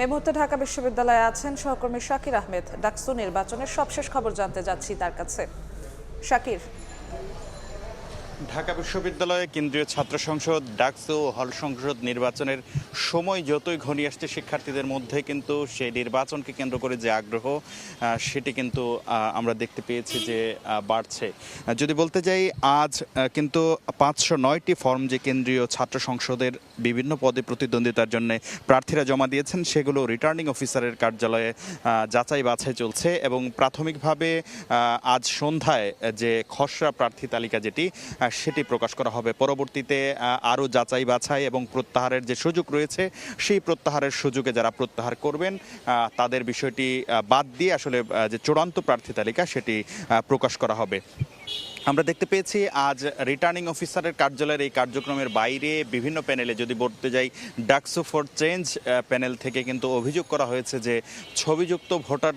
এই মুহূর্তে ঢাকা বিশ্ববিদ্যালয়ে আছেন সহকর্মী শাকির আহমেদ। ডাকসু নির্বাচনের সবশেষ খবর জানতে যাচ্ছি তার কাছে। শাকির। ঢাকা বিশ্ববিদ্যালয়ে কেন্দ্রীয় ছাত্র সংসদ, ডাকসু ও হল সংসদ নির্বাচনের সময় যতই ঘনিয়ে আসছে, শিক্ষার্থীদের মধ্যে কিন্তু সেই নির্বাচনকে কেন্দ্র করে যে আগ্রহ সেটি কিন্তু আমরা দেখতে পেয়েছি যে বাড়ছে। যদি বলতে যাই, আজ কিন্তু 509টি ফর্ম যে কেন্দ্রীয় ছাত্র সংসদের বিভিন্ন পদে প্রতিদ্বন্দ্বিতার জন্য প্রার্থীরা জমা দিয়েছেন, সেগুলো রিটার্নিং অফিসারের কার্যালয়ে যাচাই বাছাই চলছে এবং প্রাথমিকভাবে আজ সন্ধ্যায় যে খসড়া প্রার্থী তালিকা সেটি প্রকাশ করা হবে। পরবর্তীতে আরও যাচাই বাছাই এবং প্রত্যাহারের যে সুযোগ রয়েছে, সেই প্রত্যাহারের সুযোগে যারা প্রত্যাহার করবেন তাদের বিষয়টি বাদ দিয়ে আসলে যে চূড়ান্ত প্রার্থী তালিকা সেটি প্রকাশ করা হবে। আমরা দেখতে পেয়েছি আজ রিটার্নিং অফিসারের কার্যালয়ের এই কার্যক্রমের বাইরে বিভিন্ন প্যানেলে যদি বলতে যাই, ডাকসু ফর চেঞ্জ প্যানেল থেকে কিন্তু অভিযোগ করা হয়েছে যে ছবিযুক্ত ভোটার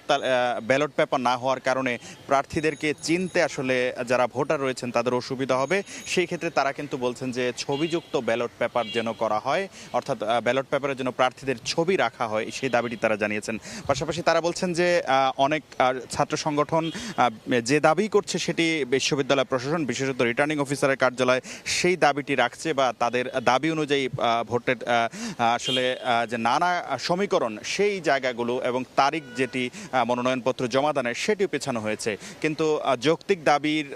ব্যালট পেপার না হওয়ার কারণে প্রার্থীদেরকে চিনতে আসলে যারা ভোটার রয়েছেন তাদের অসুবিধা হবে। সেই ক্ষেত্রে তারা কিন্তু বলছেন যে ছবিযুক্ত ব্যালট পেপার যেন করা হয়, অর্থাৎ ব্যালট পেপারের জন্য প্রার্থীদের ছবি রাখা হয়, সেই দাবিটি তারা জানিয়েছেন। পাশাপাশি তারা বলছেন যে অনেক ছাত্র সংগঠন যে দাবি করছে সেটি বিশ্ববিদ্যালয় প্রশাসন, বিশেষত রিটার্নিং অফিসারের কার্যালয় সেই দাবিটি রাখছে বা তাদের দাবি অনুযায়ী ভোটের আসলে যে নানা সমীকরণ সেই জায়গাগুলো এবং তারিখ যেটি মনোনয়নপত্র জমা দানের সেটিও পেছানো হয়েছে। কিন্তু যৌক্তিক দাবির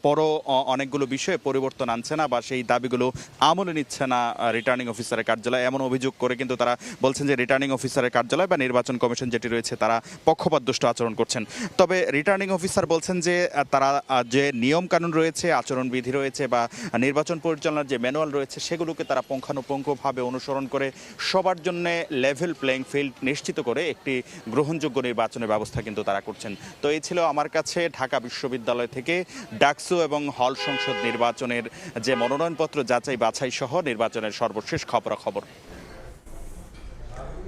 পরও অনেকগুলো বিষয়ে পরিবর্তন আনছে না বা সেই দাবিগুলো আমলে নিচ্ছে না রিটার্নিং অফিসারের কার্যালয়, এমন অভিযোগ করে কিন্তু তারা বলছেন যে রিটার্নিং অফিসারের কার্যালয় বা নির্বাচন কমিশন যেটি রয়েছে তারা পক্ষপাতদুষ্ট আচরণ করছেন। তবে রিটার্নিং অফিসার বলছেন যে তারা যে নিয়ম কানুন রয়েছে, আচরণবিধি রয়েছে বা নির্বাচন পরিচালনার যে ম্যানুয়াল রয়েছে সেগুলোকে তারা পুঙ্খানুপুঙ্খভাবে অনুসরণ করে সবার জন্য লেভেল প্লেইং ফিল্ড নিশ্চিত করে একটি গ্রহণযোগ্য নির্বাচনের ব্যবস্থা কিন্তু তারা করছেন। তো এই ছিল আমার কাছে ঢাকা বিশ্ববিদ্যালয় থেকে ডাকসু এবং হল সংসদ নির্বাচনের যে মনোনয়নপত্র যাচাই বাছাই সহ নির্বাচনের সর্বশেষ খবরাখবর।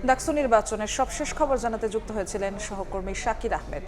ডাকসু নির্বাচনের সবশেষ খবর জানাতে যুক্ত হয়েছিলেন সহকর্মী শাকির আহমেদ।